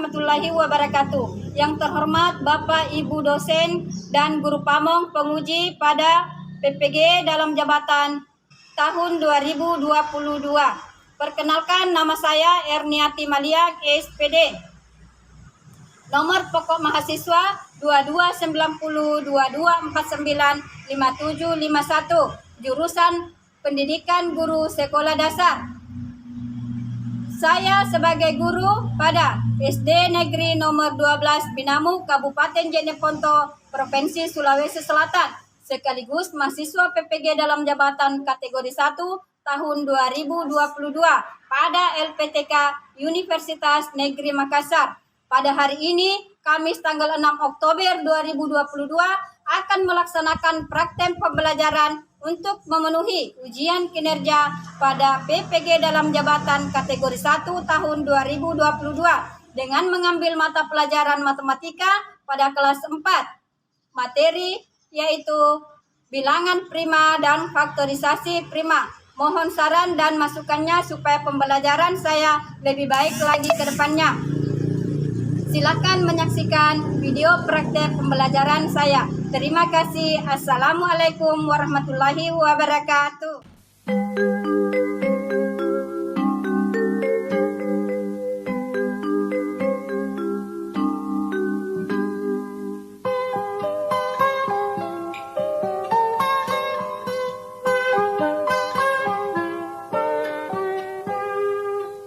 warahmatullahi wabarakatuh. Yang terhormat Bapak Ibu dosen dan guru pamong penguji pada PPG dalam jabatan tahun 2022. Perkenalkan, nama saya Erniati Malia, SPD. Nomor pokok mahasiswa 229022495751, jurusan Pendidikan Guru Sekolah Dasar. Saya sebagai guru pada SD Negeri nomor 12 Binamu, Kabupaten Jeneponto, Provinsi Sulawesi Selatan, sekaligus mahasiswa PPG dalam jabatan kategori 1 tahun 2022 pada LPTK Universitas Negeri Makassar. Pada hari ini, Kamis tanggal 6 Oktober 2022, akan melaksanakan praktek pembelajaran untuk memenuhi ujian kinerja pada PPG dalam jabatan kategori 1 tahun 2022 dengan mengambil mata pelajaran matematika pada kelas 4. Materi yaitu bilangan prima dan faktorisasi prima. Mohon saran dan masukannya supaya pembelajaran saya lebih baik lagi ke depannya. Silakan menyaksikan video praktek pembelajaran saya. Terima kasih. Assalamualaikum warahmatullahi wabarakatuh.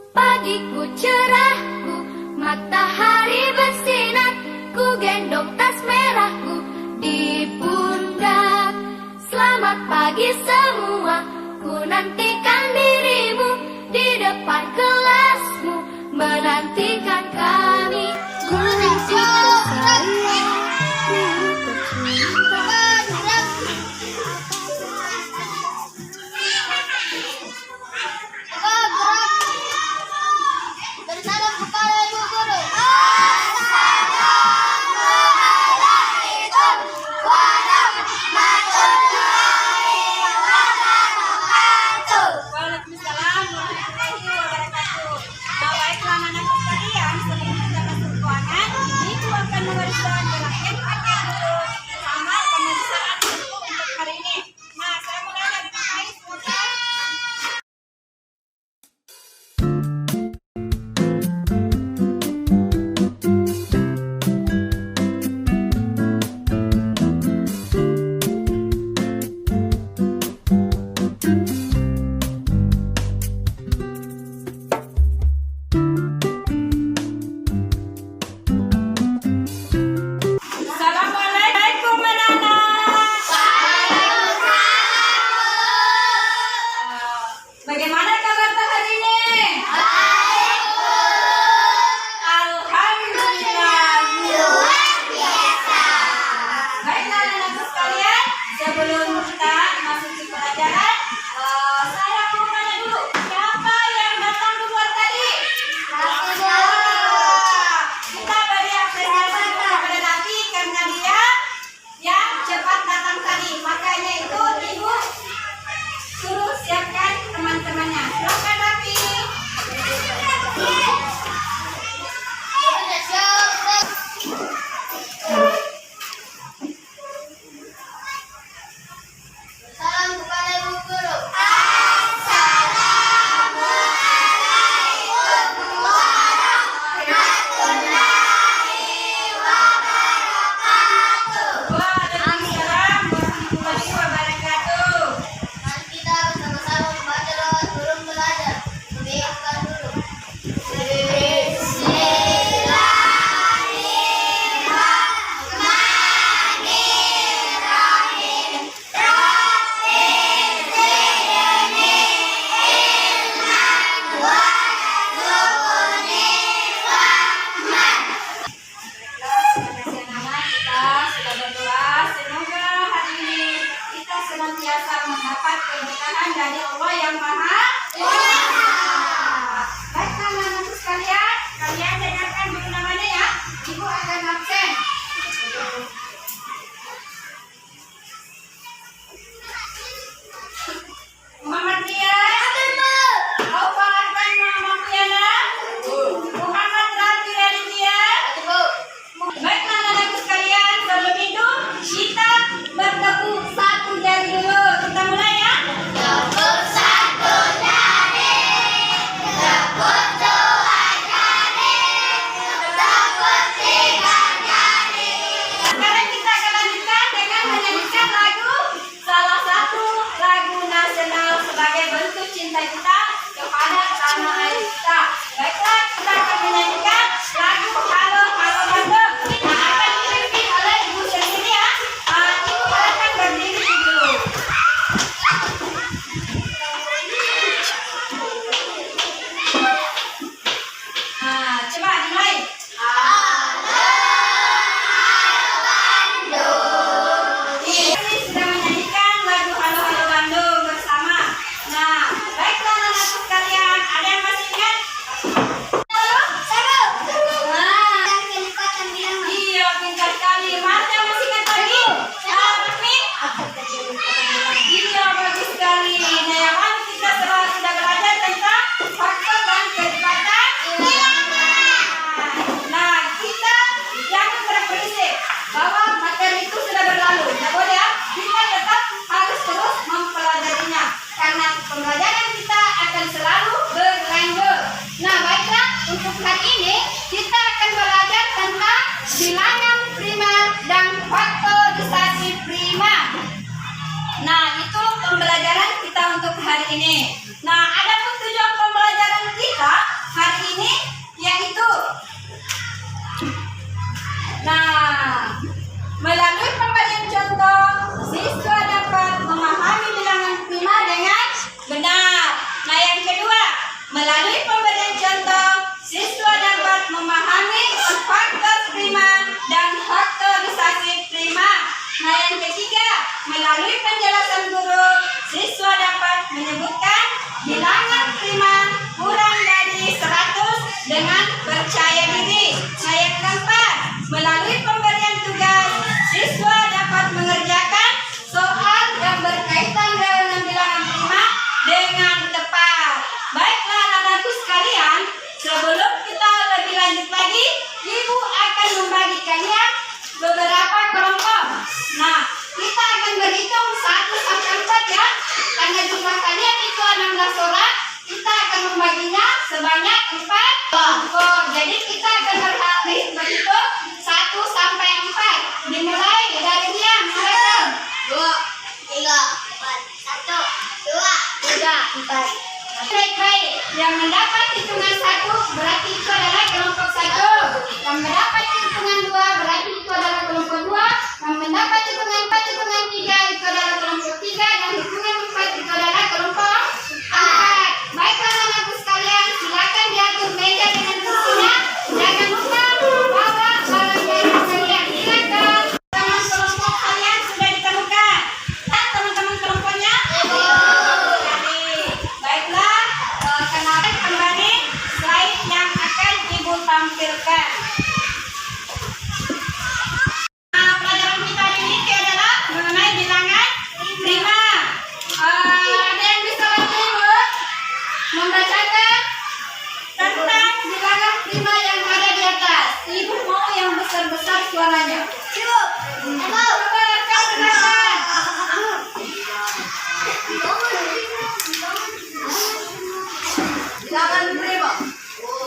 Pagiku cerahku, matahari bersinar, ku gendong tas merahku di pundak. Selamat pagi semua, ku nantikan dirimu di depan kelasmu, menantikan kami. Guru tersayang, guru tercinta. Bagaimana kabar hari ini? Baik, Bu. Alhamdulillah. Luar biasa. Baiklah anak-anak sekalian, sebelum kita masuk ke pelajaran, saya mau tanya dulu, siapa yang datang duluan tadi? Kita beri apresiasi kepada Nafi karena dia yang cepat datang tadi. Makanya itu Ibu suruh siapkan teman-temannya. Silakan Nafi. Salam kepada Bu Guru. Waalaikumsalam warahmatullahi wabarakatuh. Mari kita bersama-sama membaca doa sebelum belajar. Mengingatkan dulu. Kita sudah berdoa, semoga hari ini kita senantiasa mendapat keberkahan dari Allah yang Maha Kuasa. Baiklah anak-anak sekalian, kalian dengarkan dulu namanya ya. Ibu akan absen. Muhammad Rian, Muhammad Rian, Muhammad Rafi Raditya, bersama Aista. Baiklah, kita akan menyanyikan lagu Halo Halo Bandung. Nah, akan dipimpin oleh ibu sendiri ya. Ibu silakan berdiri dulu. Coba dimulai. Ini sudah menyanyikan lagu Halo Halo Bandung bersama. Nah, baiklah anak-anakku sekalian, ada yang masih ingat? Iya, pintar sekali. Marta masih ingat lagi? Raffi? Iya, bagus sekali. Nah, yang mana kita sudah belajar tentang faktor dan kecepatan bilangan. Nah, kita jangan berprinsip bahwa materi itu sudah berlalu. Tidak boleh ya. Kita tetap harus terus mempelajarinya. Karena pembelajaran kita akan selalu berlanjut. Nah, baiklah. Untuk hari ini kita akan belajar tentang bilangan prima dan faktorisasi prima. Nah, itu pembelajaran kita untuk hari ini. Nah, ada pun tujuan pembelajaran kita hari ini yaitu melalui pemberian contoh, siswa dapat memahami bilangan prima dengan benar. Nah, yang kedua, melalui pemberian contoh, siswa dapat memahami faktor prima dan faktorisasi prima. Nah, yang ketiga, melalui penjelasan guru, siswa dapat menyebutkan bilangan prima kurang dari 100 dengan percaya diri. Nah, yang keempat, melalui pemberian tugas, siswa dapat mengerjakan soal yang berkaitan dengan bilangan prima dengan tepat. Baiklah anak-anakku sekalian, sebelum kita lebih lanjut lagi, Ibu akan membagikannya beberapa kelompok. Nah, kita akan berhitung 1 sampai 4 ya. Karena jumlah kalian itu 16 orang, kita akan membaginya sebanyak 4 kelompok. Jadi kita akan berhitung 1 sampai 4. Dimulai dari Rian, silakan. 2, 3, 4, 1, 2, 3, 4. Baik-baik, yang mendapat hitungan 1 berarti itu adalah kelompok 1. Yang mendapat hitungan 2 berarti itu adalah kelompok 2. Yang mendapat hitungan 4, hitungan 3 itu adalah kelompok 3. Dan hitungan 4 itu adalah kelompok 4. Baiklah anak-anakku sekalian, silakan diatur meja dengan kursinya. Jangan lupa bawa barang dari kalian. Silakan. Teman kelompok kalian sudah ditemukan. Nah, teman-teman kelompoknya? Baiklah, kenalkan kembali slide yang akan Ibu tampilkan. Nah, pelajaran kita hari ini adalah mengenai bilangan prima. Ada yang bisa bantu Ibu membacakan tentang bilangan prima yang ada di atas? Ibu mau yang besar-besar suaranya. Ibu, Coba rekan silakan.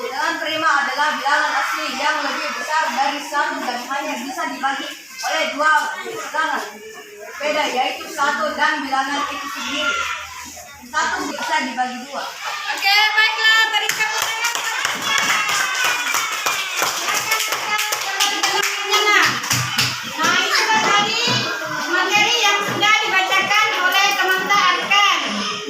Bilangan prima adalah bilangan asli yang lebih besar dari 1 dan hanya bisa dibagi oleh 2 bilangan berbeda, yaitu 1 dan bilangan itu sendiri. 1 bisa dibagi 2. Oke, baiklah, beri tepuk tangan. Nah, itulah tadi materi yang sudah dibacakan oleh teman-teman Arkan.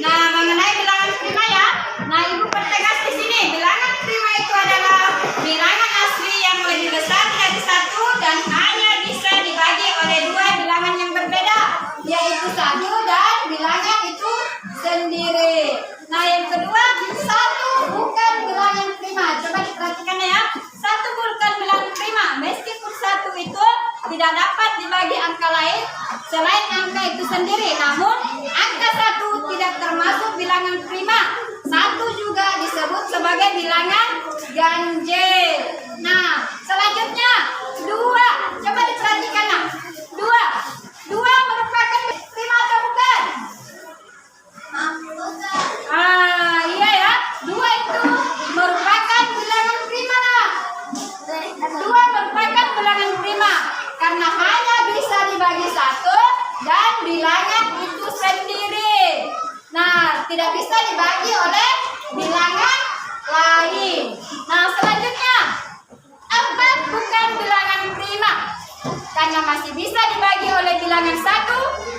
Nah, mengenai bilangan prima ya. Nah, Ibu pertegas di sini, bilangan prima itu adalah bilangan asli yang lebih besar dari 1 dan hanya bisa dibagi oleh 2 bilangan yang berbeda, yaitu 1 dan bilangan itu sendiri. Nah, yang kedua, 1 bukan bilangan prima. Coba diperhatikan ya. 1 bukan bilangan prima. Meskipun 1 itu tidak dapat dibagi angka lain selain angka itu sendiri. Namun, angka 1 tidak termasuk bilangan prima. 1 juga disebut sebagai bilangan ganjil. Nah, selanjutnya 2. Coba diperhatikan nah. 2 merupakan prima atau bukan? Iya ya. 2 itu merupakan bilangan prima lah. 2 merupakan bilangan prima karena hanya bisa dibagi 1 dan bilangan itu sendiri. Nah, tidak bisa dibagi oleh bilangan lain. Nah, selanjutnya 4 bukan bilangan prima karena masih bisa dibagi oleh bilangan 1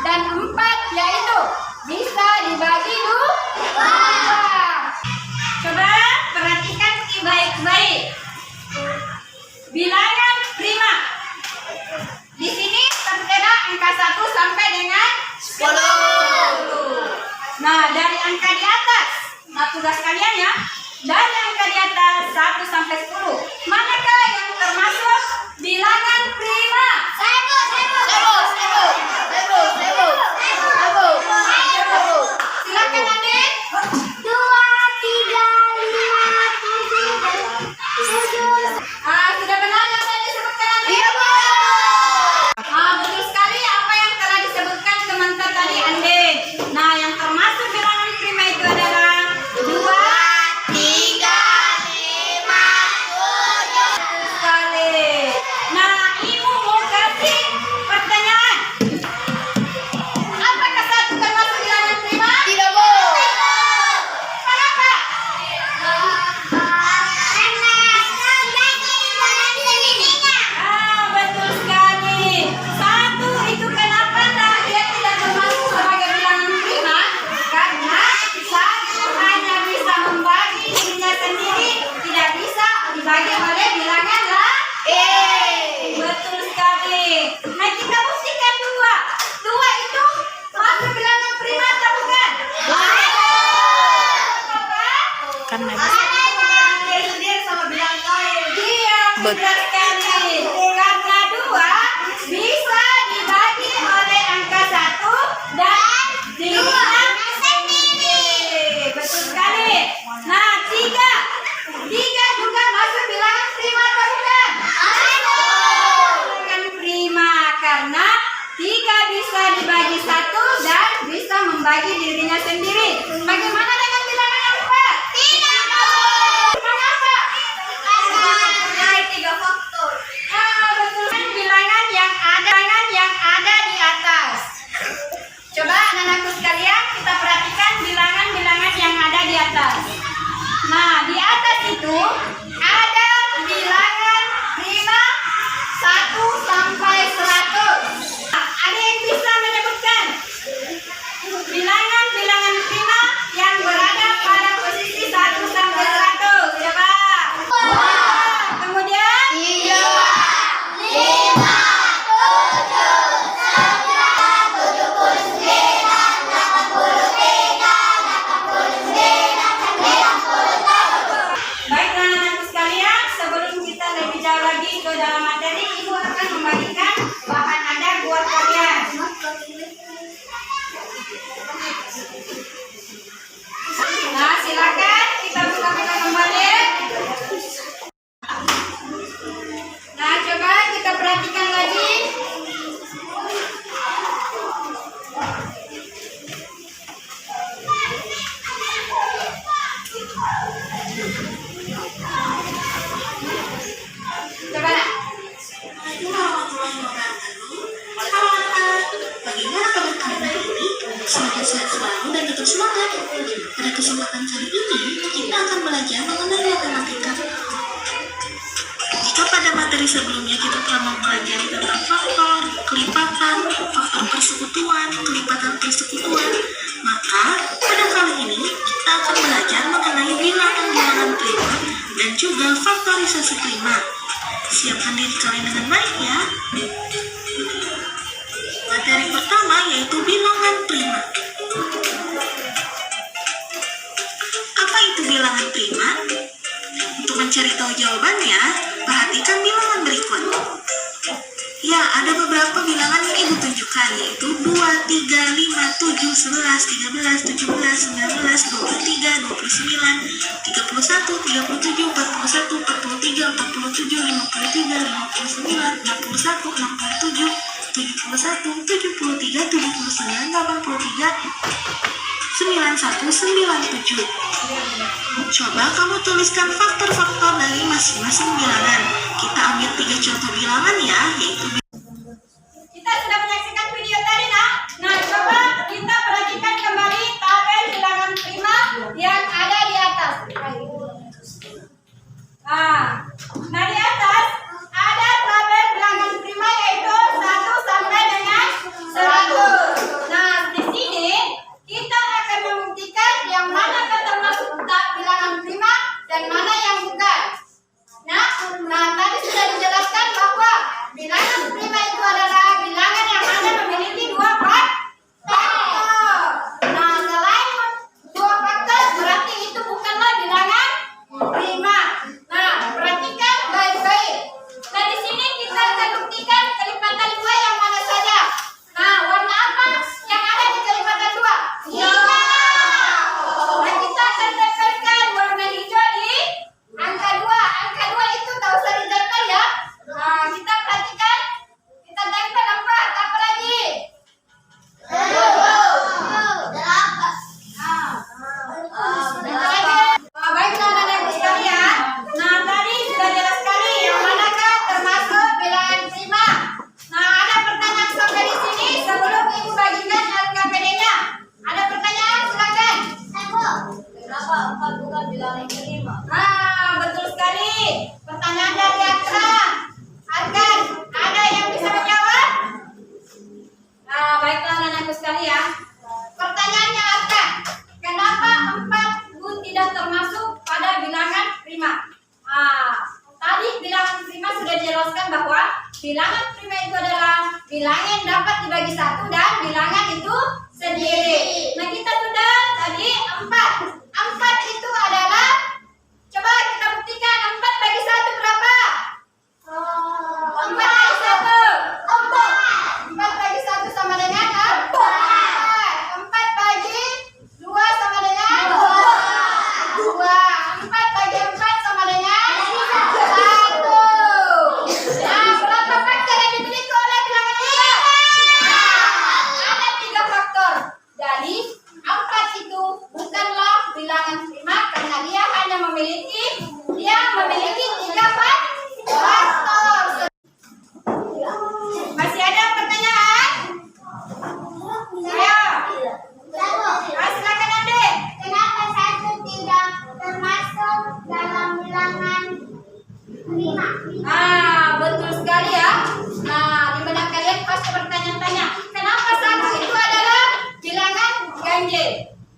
dan 4, yaitu bisa dibagi 2. Coba perhatikan baik-baik. Bilangan prima. Di sini tertera angka 1 sampai dengan 10. Nah, dari angka di atas, nah tugas kalian ya, dari angka di atas 1 sampai 10, manakah yang termasuk bilangan prima? Silakan adik. 2, 3, 5, 7. Sudah benar yang tadi disebutkan adik? Iya, Bu. Betul sekali apa yang telah disebutkan teman-teman tadi, Ande. Nah, yang termasuk bilangan prima itu adalah 2, 3, 5, 7. sekali. Nah, Ibu mau kasih pertanyaan. Apakah 1 termasuk bilangan prima? Tidak, Bu. Kenapa? Betul sekali. 1 itu kenapa dia tidak termasuk sebagai bilangan prima? Karena 1 hanya bisa membagi dirinya sendiri, tidak bisa dibagi oleh bilangan lain. Betul sekali. Nah, kita buktikan 2. 2 itu masuk bilangan prima atau bukan? Kenapa? Karena Sendiri sama bilangan lain. Iya, benar sekali. Karena 2 bisa dibagi oleh angka 1 dan dirinya sendiri. Betul sekali. Nah, 3 juga masuk bilangan prima atau bukan? Bilangan prima karena 3 bisa dibagi 1 dan bisa membagi dirinya sendiri. Bagaimana dengan bilangan yang 4? Kenapa? Dari 3 faktor. Betul. Bilangan yang ada di atas. Coba anak-anakku sekalian, kita perhatikan bilangan-bilangan yang ada di atas. Nah, di atas itu ada bilangan prima 1 sampai 100. Nah, ada yang bisa menyebutkan bilangan-bilangan prima yang berada pada posisi 1 sampai 100? Coba. Kemudian 3, 5, 7, baiklah anak-anakku sekalian, sebelum kita lebih jauh lagi ke dalam materi, Ibu akan membagikan bahan Anda buat kalian. Nah, silakan kita buka-buka kembali. Nah, coba kita perhatikan lagi. Coba nak. Bagaimana kabar kalian hari ini? Semoga sehat selalu dan tetap semangat. Pada kesempatan kali ini, kita akan belajar mengenai matematika. Jika pada materi sebelumnya kita telah mempelajari tentang faktor, kelipatan, faktor persekutuan, kelipatan persekutuan, maka pada kali ini kita akan belajar mengenai bilangan-bilangan prima dan juga faktorisasi prima. Siapkan diri kalian dengan baik ya. Materi pertama yaitu bilangan prima. Apa itu bilangan prima? Untuk mencari tahu jawabannya, perhatikan bilangan berikut. Ya, ada beberapa bilangan yang Ibu tunjukkan, yaitu 2, 3, 5, 7, 11, 13, 17, 19, 23, 29, 31, 37, 41, 43, 47, 53, 59, 61, 67, 71, 73, 79, 83, 91, 97. Coba kamu tuliskan faktor-faktor dari masing-masing bilangan. Kita ambil 3 contoh bilangan ya, yaitu Kita sudah menyaksikan video tadi, nak. Nah, coba kita perhatikan kembali tabel bilangan prima yang ada di atas. Nah di atas ada tabel bilangan prima yaitu 1 sampai dengan 100. Nah di sini kita akan membuktikan yang mana termasuk bilangan prima dan mana yang bukan. Nah tadi sudah dijelaskan bahwa bilangan prima itu adalah bilangan yang mana memiliki 2 faktor. Nah selain 2 faktor berarti itu bukanlah bilangan prima. Nah perhatikan baik-baik. Nah di sini kita akan buktikan kelipatan 2 yang mana saja. Nah warna apa yang ada di kelipatan 2? Hijau. Nah kita akan tempelkan warna hijau di angka 2. Angka 2 itu tak usah ditempel ya. Nah kita perhatikan. Kita tempel apa lagi? Baiklah anak-anakku sekalian. Nah tadi sudah jelas sekali yang manakah termasuk bilangan prima. Nah ada pertanyaan sampai di sini sebelum ibu bagikan LKPD-nya. Ada pertanyaan silakan. Kenapa 4 bukan bilangan prima? Betul sekali. Pertanyaan dari Akran. Arkan, ada yang bisa menjawab? Baiklah anak-anakku sekalian. Pertanyaannya Arkan, kenapa 4 pun tidak termasuk pada bilangan prima? Tadi bilangan prima sudah dijelaskan bahwa bilangan prima itu adalah bilangan yang dapat dibagi 1 dan bilangan itu sendiri. Nah kita sudah tadi 4. 4 itu adalah, coba kita buktikan 4 bagi 1 berapa? 4 bagi 1. 4 bagi 1 sama dengan 4. 4 bagi 2 sama dengan 2. 4 bagi 4 sama dengan 1. Nah, berapa faktor yang dimiliki oleh bilangan prima? Ada 3 faktor. Jadi 4 itu bukanlah bilangan prima karena dia hanya memiliki 3 faktor. Masih ada pertanyaan? Ayo. Silakan Ade. Kenapa 1 tidak termasuk dalam bilangan prima? Betul sekali ya. Nah, di benak kalian pasti bertanya-tanya, kenapa 1 itu adalah bilangan ganjil,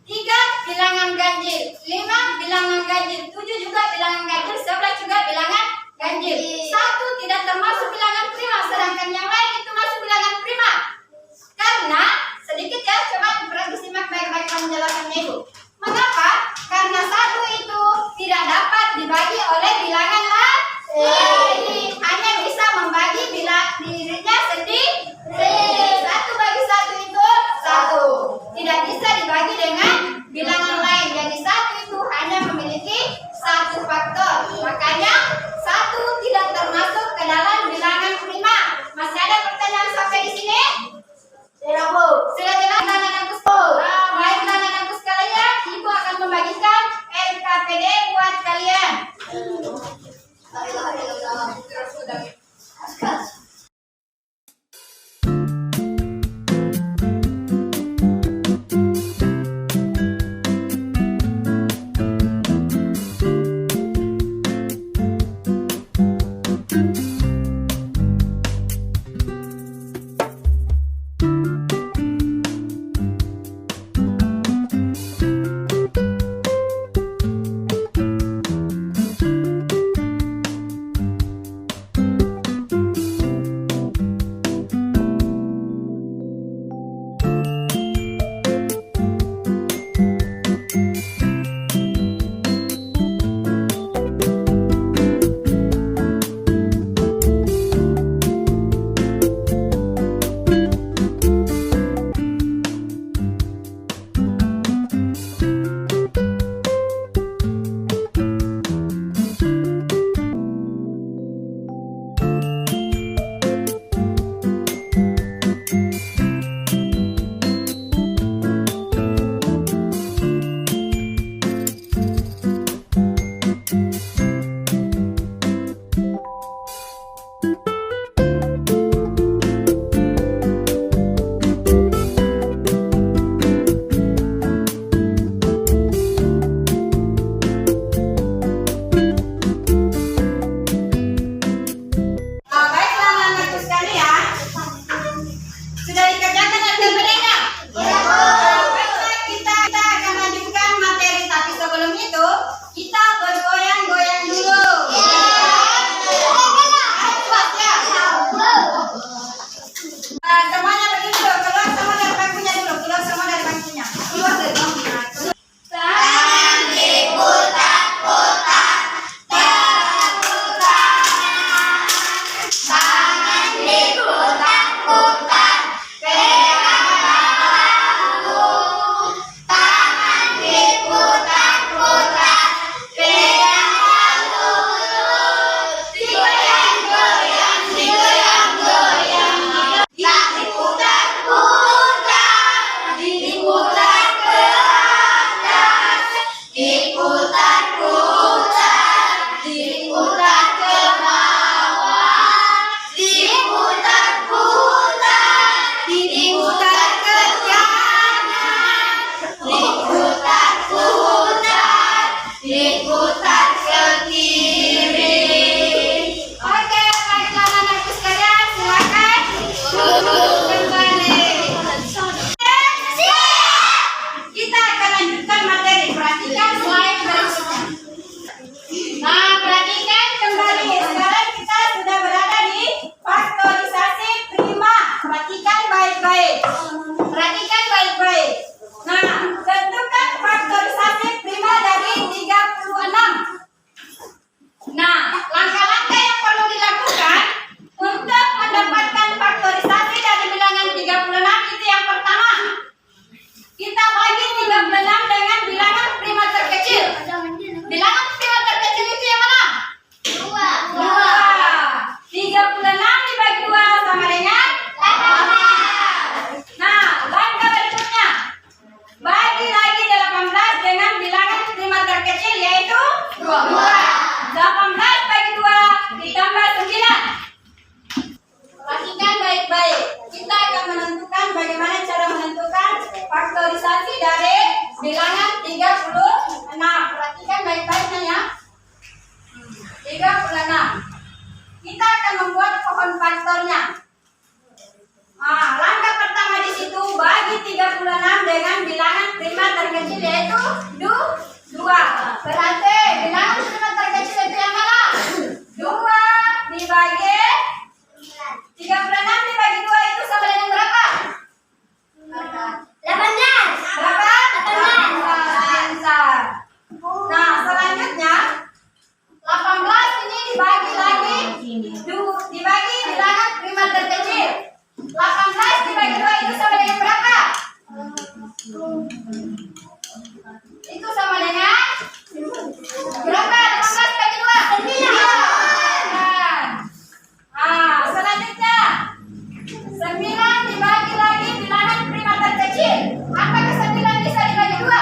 3 bilangan ganjil, 5 bilangan ganjil, 7 juga bilangan ganjil, 11 juga bilangan ganjil. 1 tidak termasuk bilangan prima, sedangkan yang lain itu masuk bilangan prima. Karena sedikit ya, coba disimak baik-baik penjelasannya Ibu. Mengapa? Karena 1 itu tidak dapat dibagi oleh bilangan lain. Hanya bisa membagi dirinya sendiri. 1 bagi 1 itu 1. Tidak bisa dibagi dengan bilangan lain. Jadi 1 itu hanya memiliki 1 faktor. Makanya 1 tidak termasuk ke dalam bilangan prima. Masih ada pertanyaan sampai di sini? Tidak, Bu. Sudah jelas anak-anakku? Baiklah anak-anakku sekalian, Ibu akan membagikan LKPD buat kalian. Semuanya begitu, keluar semua dari bangkunya dulu, keluar semua dari bangkunya. Keluar dari bangkunya. Tangan diputar-putar, tangan diputar-putar, pegang bahu. Tangan diputar-putar, pegang bahu. Digoyang-goyang, digoyang-goyang. Tak diputar-putar, diputar ke atas, diputar-putar, diputar ke bawah, diputar-putar, diputar ke kanan, diputar-putar, diputar ke kiri. Oke, baiklah anak-anakku sekalian, silakan duduk kembali. Kita akan lanjutkan materi. Perhatikan slide berikutnya. Nah, perhatikan kembali. Sekarang kita sudah berada di faktorisasi prima. Perhatikan baik-baik. Perhatikan baik-baik. Nah, tentukan faktorisasi prima dari 36. Nah, langkah-langkah yang perlu dilakukan untuk mendapatkan faktorisasi dari bilangan 36 itu yang pertama. Kita bagi 36 dengan bilangan prima terkecil. Bilangan prima terkecil itu yang mana? 2. 36 dibagi 2 sama dengan 18. Nah, langkah berikutnya. Bagi lagi 18 dengan bilangan prima terkecil yaitu 2. 18 bagi 2 ditambah 9. Perhatikan baik-baik. Kita akan menentukan bagaimana cara menentukan faktorisasi dari bilangan 36. Perhatikan baik-baiknya ya. 36. Kita akan membuat pohon faktornya. Nah, langkah pertama di situ bagi 36 dengan bilangan prima terkecil yaitu 2. Berarti bilangan prima terkecil itu yang mana? 2 dibagi 36 dibagi 2 itu sama dengan berapa? 18. Berapa? 18. Nah, selanjutnya 18 ini dibagi lagi dibagi bilangan prima terkecil. 18 dibagi 2 itu sama dengan berapa? Itu sama dengan berapa? 18 bagi 2? 9. Ah, selanjutnya 9 dibagi lagi bilangan prima terkecil. Apakah 9 bisa dibagi 2?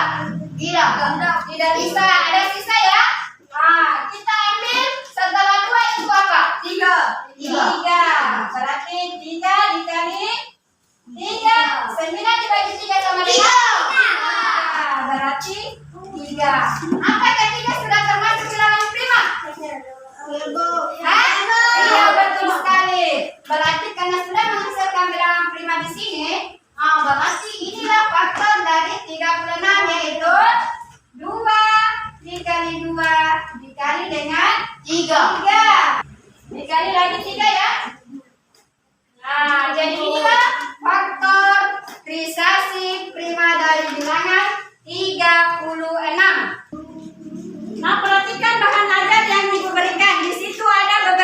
Tidak bisa. Ada sisa ya? Nah, kita ambil setelah 2 itu apa? 3. Berarti 3 dikali 3. 9 dibagi 3 sama dengan? Berarti 3. Apakah 3 sudah termasuk bilangan prima? Hah? Iya, betul sekali. Berarti karena sudah menghasilkan bilangan prima di sini, berarti inilah faktor dari 36 yaitu 2 dikali 2 dikali dengan 3. Dikali lagi 3 ya. Nah, jadi inilah faktor risasi prima dari bilangan 36. Nah, perhatikan bahan ajar yang Ibu berikan. Di situ ada beberapa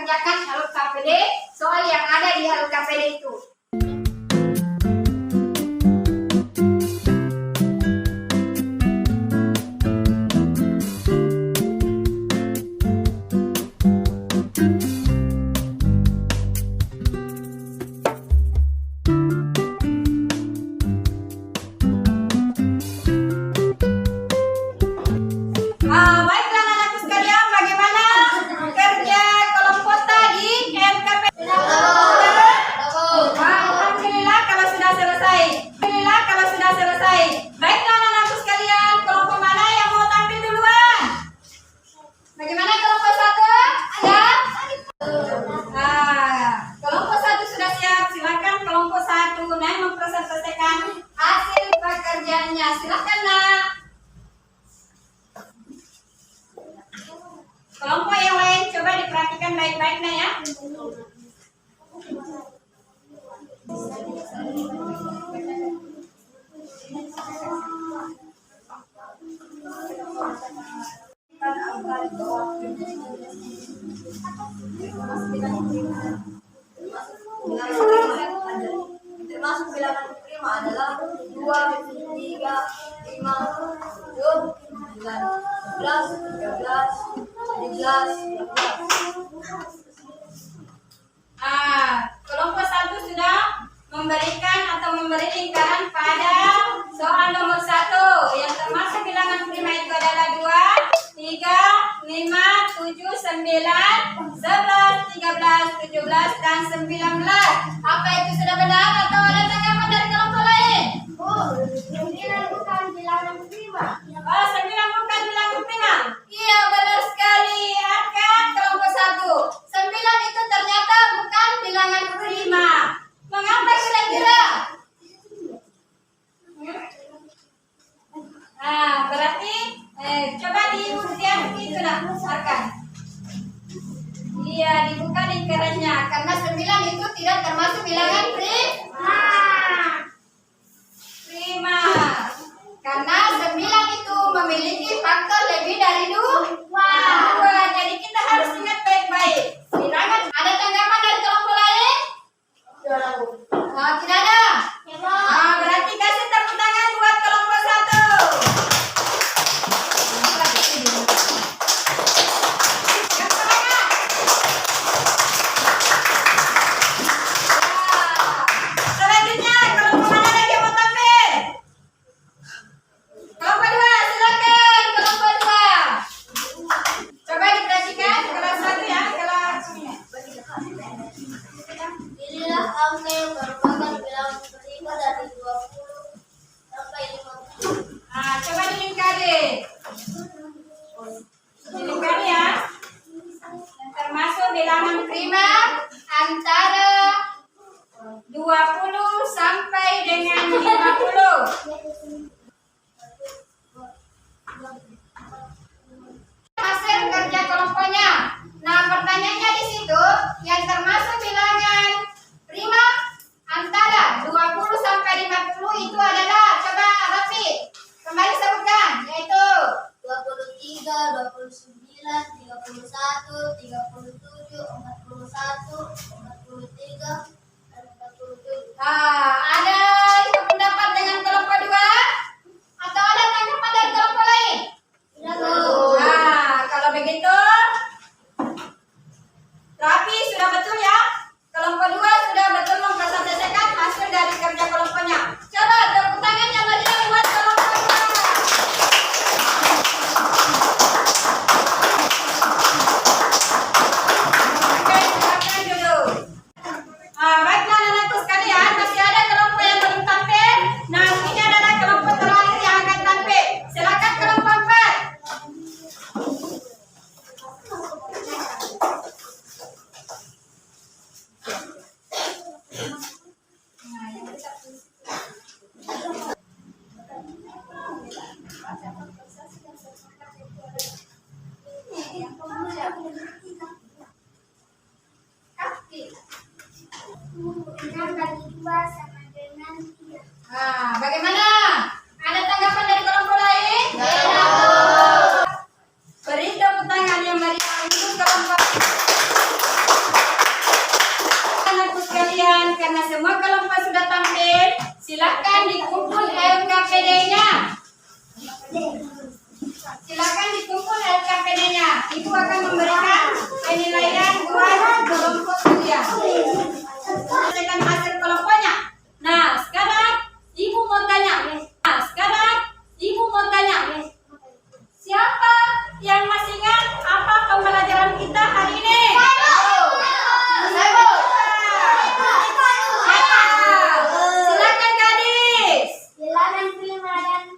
kerjakan LKPD soal yang ada di LKPD itu. Baiklah anak-anakku sekalian, bagaimana kerja kelompok tadi LKPD? Alhamdulillah kalau sudah selesai. Alhamdulillah kalau sudah selesai. Baiklah anak-anakku sekalian, kelompok mana yang mau tampil duluan? Bagaimana kelompok 1? Ada? Kelompok 1 sudah siap. Silakan kelompok 1 Nay mempresentasikan hasil pekerjaannya. Silakan Nak. Kelompok yang lain coba diperhatikan baik-baik Nak ya. Termasuk bilangan prima adalah 2, 3, 5, 7, 9, 11, 13, 17, 18. Kelompok 1 sudah memberikan atau memberi lingkaran pada soal nomor 1 yang termasuk bilangan prima itu adalah 2, 3, 5, 7, 9, 11, 13, 17, dan 19. Apa itu sudah benar atau ada tanggapan dari kelompok lain? 9 bukan bilangan prima. 9 bukan bilangan prima. Iya benar sekali. Akan kelompok 1. 9 itu ternyata bukan bilangan prima. Mengapa kira-kira? Berarti coba diujian itu nak Arkan. Iya, dibuka lingkarannya karena 9 itu tidak termasuk bilangan prima. Karena 9 itu memiliki faktor lebih dari 2. Jadi kita harus ingat baik-baik. Bilangan ada tanggapan dari kelompok lain? Tidak ada. Berarti kasih tepuk tangan buat kelompok 1. Selanjutnya kelompok mana lagi yang mau tampil? Kelompok 2, silakan kelompok 2. Coba diperhatikan kelas 1 ya, kelas ini. Inilah angka yang merupakan bilangan prima dari 20 sampai 50. Coba dilingkari. Dilingkari ya. Yang termasuk bilangan prima antara 20 sampai dengan 50. Hasil kerja kelompoknya. Nah, pertanyaannya di situ yang termasuk bilangan prima antara 20 sampai 50 itu adalah, coba Rafi kembali sebutkan, yaitu 23, 29, 31, 37, 41, 43, dan 47. ada yang pendapat dengan kelompok 2 atau ada tanggapan dari kelompok lain? Kalau begitu Rafi sudah betul ya. Kelompok 2 sudah betul mempresentasikan hasil dari kerja kelompoknya. Coba tepuk tangan yang meriah buat kelompok 2. Oke, silakan duduk. Baiklah anak-anakku sekalian, masih ada kelompok yang belum tampil. Nah, ini adalah kelompok terakhir yang akan tampil. Silakan kelompok 4. Bagaimana? Ada tanggapan dari kelompok lain? Beri tepuk tangan yang meriah untuk kelompok. tampil, silakan dikumpul LKPD-nya. Silakan dikumpul LKPD-nya. Ibu akan memberikan penilaian buat kelompok kalian. Berikan hasil kelompoknya. Nah, sekarang Ibu mau tanya. Siapa yang masih ingat apa pembelajaran kita hari ini? Silakan gadis. Bilangan prima dan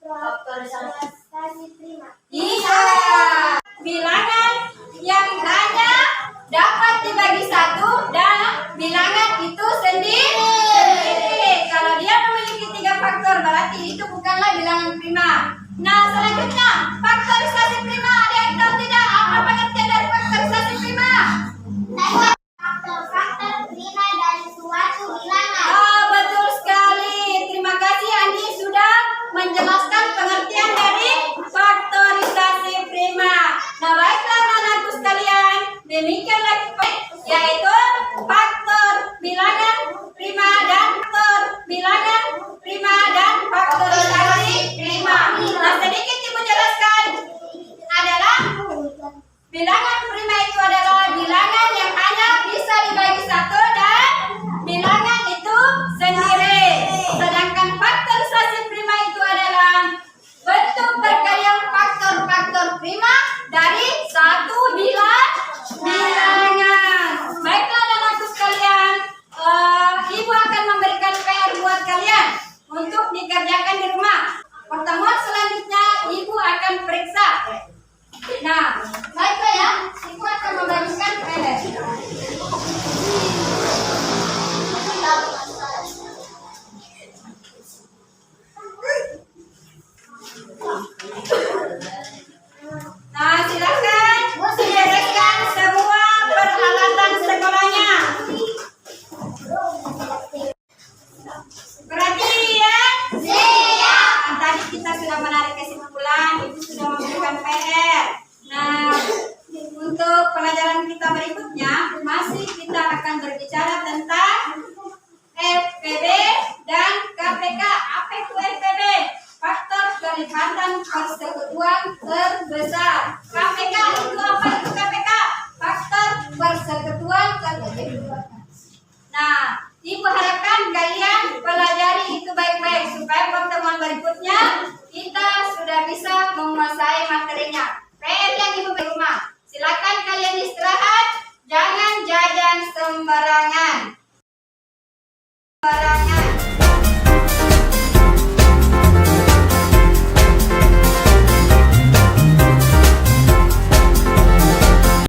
faktorisasi prima. Iya. Bilangan yang hanya dapat dibagi satu dan bilangan itu sendiri. Kalau dia memiliki 3 faktor berarti itu bukanlah bilangan prima. Nah, selanjutnya faktorisasi prima. Ada yang tahu tidak apa pengertian dari faktorisasi prima? Faktor prima dari suatu bilangan. Oh, betul sekali. Terima kasih Andi sudah menjelaskan pengertian dari faktorisasi prima. Nah, baiklah anak-anakku sekalian, demikianlah yaitu faktor bilangan prima dan faktor bilangan prima dan faktorisasi prima. Nah, sedikit Ibu jelaskan adalah bilangan prima itu adalah bilangan yang hanya bisa dibagi satu dan bilangan itu sendiri. Sedangkan faktorisasi prima itu adalah bentuk perkalian faktor-faktor prima dari satu bilangan. Baiklah anak-anakku sekalian, Ibu akan memberikan PR buat kalian untuk dikerjakan di rumah. Pertemuan selanjutnya Ibu akan periksa. Nah, baiklah ya, Ibu akan membagikan PR. Nah, silakan bereskan semua peralatan sekolahnya. Perhatian. Siap. Tadi kita sudah menarik kesimpulan, Ibu sudah memberikan PR. Nah, untuk pelajaran kita berikutnya masih kita akan berbicara tentang FPB dan KPK. Apa itu FPB? Faktor kelipatan persekutuan terbesar. KPK itu apa itu KPK? Faktor persekutuan terbesar. Nah, Ibu harapkan kalian pelajari itu baik-baik supaya pertemuan berikutnya kita sudah bisa menguasai materinya. PR yang Ibu beri rumah. Silakan kalian istirahat, jangan jajan sembarangan.